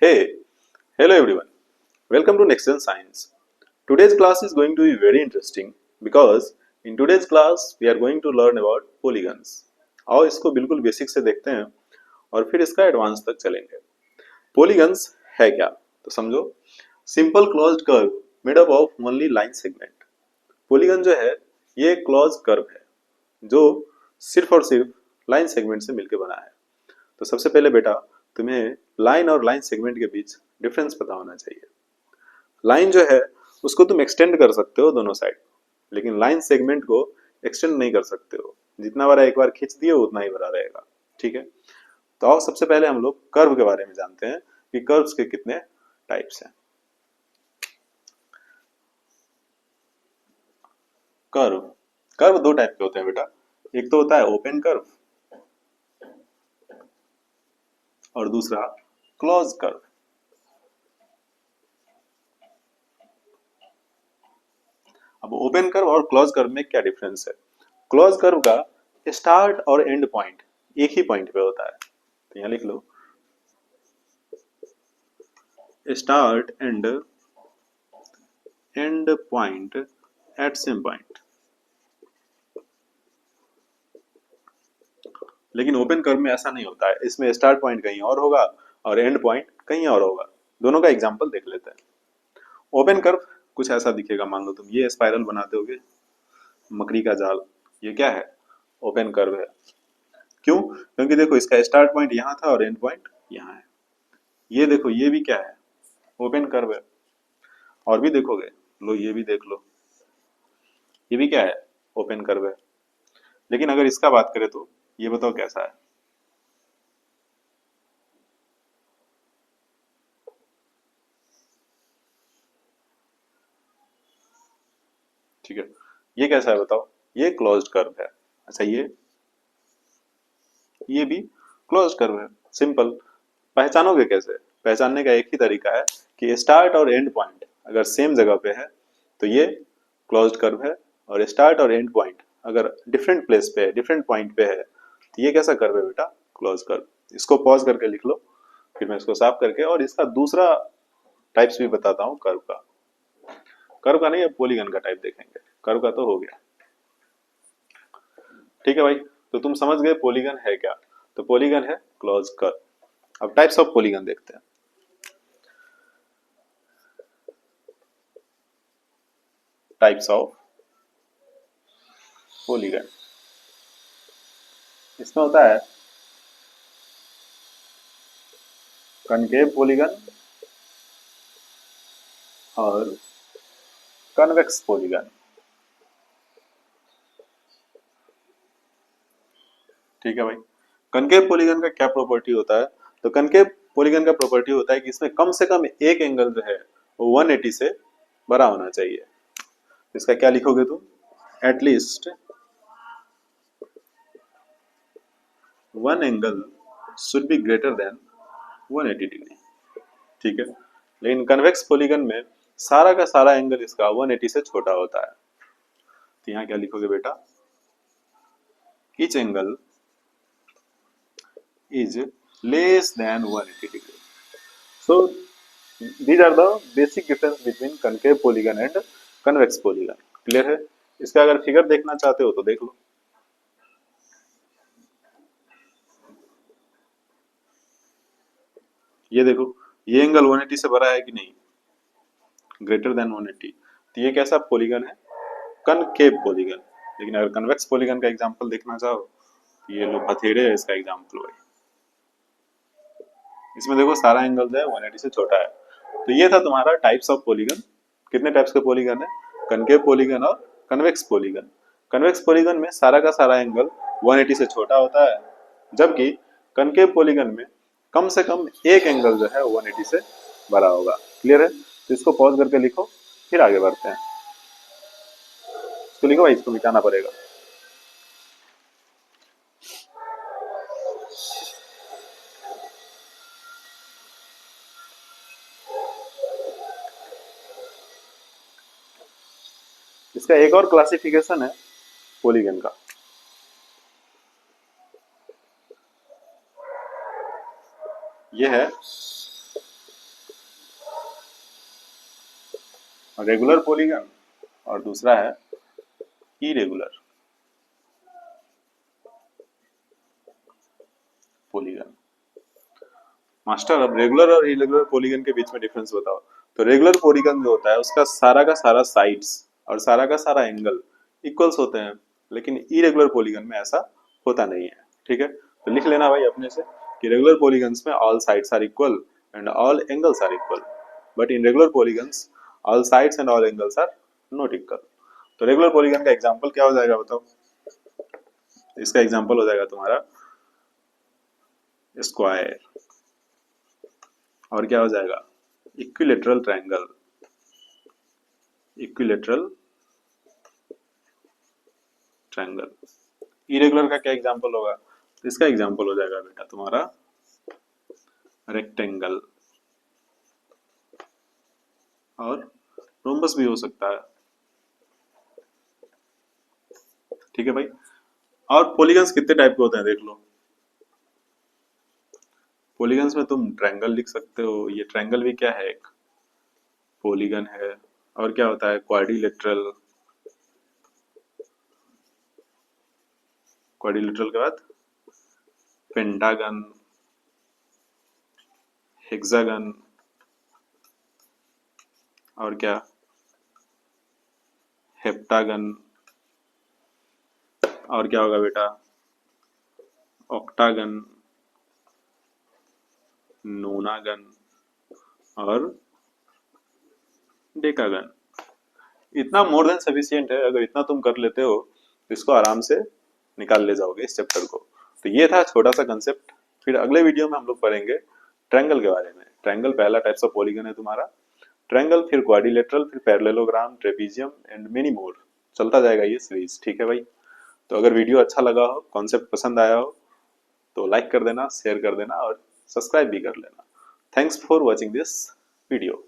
Hey, hello everyone. Welcome to Next Gen Science. Today's class is going to be very interesting because in today's class we are going to learn about polygons. आओ इसको बिल्कुल basic से देखते हैं और फिर इसका advance तक चलेंगे. Polygons है क्या? तो समझो. Simple closed curve made up of only line segment. Polygon जो है ये क्लोज कर्व है जो सिर्फ और सिर्फ लाइन सेगमेंट से मिलकर बना है. तो सबसे पहले बेटा तुम्हें लाइन और लाइन सेगमेंट के बीच डिफरेंस पता होना चाहिए. लाइन जो है उसको तुम एक्सटेंड कर सकते हो दोनों साइड, लेकिन लाइन सेगमेंट को एक्सटेंड नहीं कर सकते हो. जितना बड़ा एक बार खींच दिए उतना ही बड़ा रहेगा. ठीक है. तो आओ सबसे पहले हम लोग कर्व के बारे में जानते हैं कि कर्व्स के कितने टाइप्स हैं. कर्व कर्व दो टाइप के होते हैं बेटा. एक तो होता है ओपन कर्व और दूसरा क्लोज कर्व. अब ओपन कर्व और क्लोज कर्व में क्या डिफरेंस है? क्लोज कर्व का स्टार्ट और एंड पॉइंट एक ही पॉइंट पे होता है. तो यहां लिख लो start end end point at same point. लेकिन ओपन कर्व में ऐसा नहीं होता है. इसमें स्टार्ट पॉइंट कहीं और होगा और एंड पॉइंट कहीं और होगा. दोनों का एग्जांपल देख लेते हैं. ओपन कर्व कुछ ऐसा दिखेगा. मान लो तुम ये स्पाइरल बनाते होगे, मकड़ी का जाल. ये क्या है? ओपन कर्व है. क्यों? क्योंकि देखो इसका स्टार्ट पॉइंट यहाँ था और एंड पॉइंट यहाँ है. ये देखो ये भी क्या है? ओपन कर्व है. और भी देखोगे, लो ये भी देख लो, ये भी क्या है? ओपन कर्व है. लेकिन अगर इसका बात करें तो ये बताओ कैसा है? ठीक है. ये कैसा है बताओ? ये क्लोज्ड कर्व है. अच्छा ये भी क्लोज्ड कर्व है. सिंपल. पहचानोगे कैसे? पहचानने का एक ही तरीका है कि स्टार्ट और एंड पॉइंट अगर सेम जगह पे है तो ये क्लोज्ड कर्व है, और स्टार्ट और एंड पॉइंट अगर डिफरेंट प्लेस पे है, डिफरेंट पॉइंट पे है, तो ये कैसा कर्व है बेटा? Close curve. इसको पॉज करके लिख लो, फिर मैं इसको साफ करके और इसका दूसरा टाइप्स भी बताता हूँ. कर्व का, कर्व का नहीं, अब पॉलीगन का टाइप देखेंगे. कर्व का तो हो गया. ठीक है भाई. तो तुम समझ गए पॉलीगन है क्या. तो पॉलीगन है क्लोज कर्व. अब टाइप्स ऑफ पॉलीगन देखते हैं. Types of polygon. इसमें होता है कनकेव पॉलीगन और कन्वेक्स पॉलीगन. ठीक है भाई. कनकेव पॉलीगन का क्या प्रॉपर्टी होता है? तो कनकेव पॉलीगन का प्रॉपर्टी होता है कि इसमें कम से कम एक एंगल जो है वो 180 से बड़ा होना चाहिए. इसका क्या लिखोगे तुम? At least one angle should be greater than 180 degree. ठीक है. लेकिन कन्वेक्स पॉलीगन में सारा का सारा एंगल इसका 180 से छोटा होता है. तो यहाँ क्या लिखोगे बेटा? Each angle is less than 180 degree. So these are the basic difference between concave polygon and convex polygon. Clear है? इसका अगर फिगर देखना चाहते हो तो देख लो. ये देखो, ये एंगल 180 से बड़ा है कि नहीं? Greater than 180. तो ये कैसा पॉलीगन है? Concave polygon. लेकिन अगर कन्वेक्स पॉलीगन का एग्जांपल देखना चाहो तो ये लो हथेड़े है इसका एग्जांपल भाई. इसमें देखो सारा एंगल जो है 180 से छोटा है. तो ये था तुम्हारा टाइप्स ऑफ पॉलीगन. कितने टाइप्स के पॉलीगन है? कनकेव पॉलीगन और कन्वेक्स पॉलीगन. कन्वेक्स पॉलीगन में सारा का सारा एंगल 180 से छोटा होता है, जबकि कनकेव पॉलीगन में कम से कम एक एंगल जो है 180 से बड़ा होगा. क्लियर है? तो इसको पॉज करके लिखो, फिर आगे बढ़ते हैं. इसको लिखो भाई, इसको मिटाना पड़ेगा. इसका एक और क्लासिफिकेशन है पॉलीगन का. ये है रेगुलर पॉलीगन और दूसरा है इरेगुलर पॉलीगन। मास्टर, अब रेगुलर और इरेगुलर पॉलीगन के बीच में डिफरेंस बताओ। तो रेगुलर पॉलीगन जो होता है उसका सारा का सारा साइड्स और सारा का सारा एंगल इक्वल्स होते हैं, लेकिन इरेगुलर पॉलीगन में ऐसा होता नहीं है। ठीक है, तो लिख लेना भाई अपने से कि रेगुलर पॉलीगन्स में all sides are equal and all angles are equal, but in regular polygons all sides and all angles are not equal. तो रेगुलर पॉलीगन का एग्जांपल क्या हो जाएगा बताओ। इसका एग्जांपल हो जाएगा तुम्हारा स्क्वायर, और क्या हो जाएगा equilateral triangle. Equilateral triangle. Irregular का क्या एग्जांपल होगा, तो इसका एग्जांपल हो जाएगा बेटा तुम्हारा रेक्टेंगल, और रोम्बस भी हो सकता है। ठीक है भाई, और पॉलीगन्स कितने टाइप के होते हैं देख लो। पॉलीगन्स में तुम ट्रायंगल लिख सकते हो, ये ट्रायंगल भी क्या है, एक पॉलीगन है। और क्या होता है क्वाड्रिलेटरल, क्वाड्रिलेटरल के बाद पेंटागन, हेक्सागन, और क्या हेप्टागन, और क्या होगा बेटा ऑक्टागन, नोनागन और डेकागन। इतना मोर देन सफिशियंट है, अगर इतना तुम कर लेते हो तो इसको आराम से निकाल ले जाओगे इस चैप्टर को। तो ये था छोटा सा कंसेप्ट। फिर अगले वीडियो में हम लोग पढ़ेंगे ट्रायंगल के बारे में। ट्रायंगल पहला टाइप्स ऑफ पॉलीगन है तुम्हारा ट्रायंगल, फिर क्वाड्रिलेटरल, फिर parallelogram, trapezium and many more. चलता जाएगा ये सीरीज। ठीक है भाई, तो अगर वीडियो अच्छा लगा हो, कॉन्सेप्ट पसंद आया हो, तो लाइक कर देना, शेयर कर देना और सब्सक्राइब भी कर लेना। Thanks for watching this video.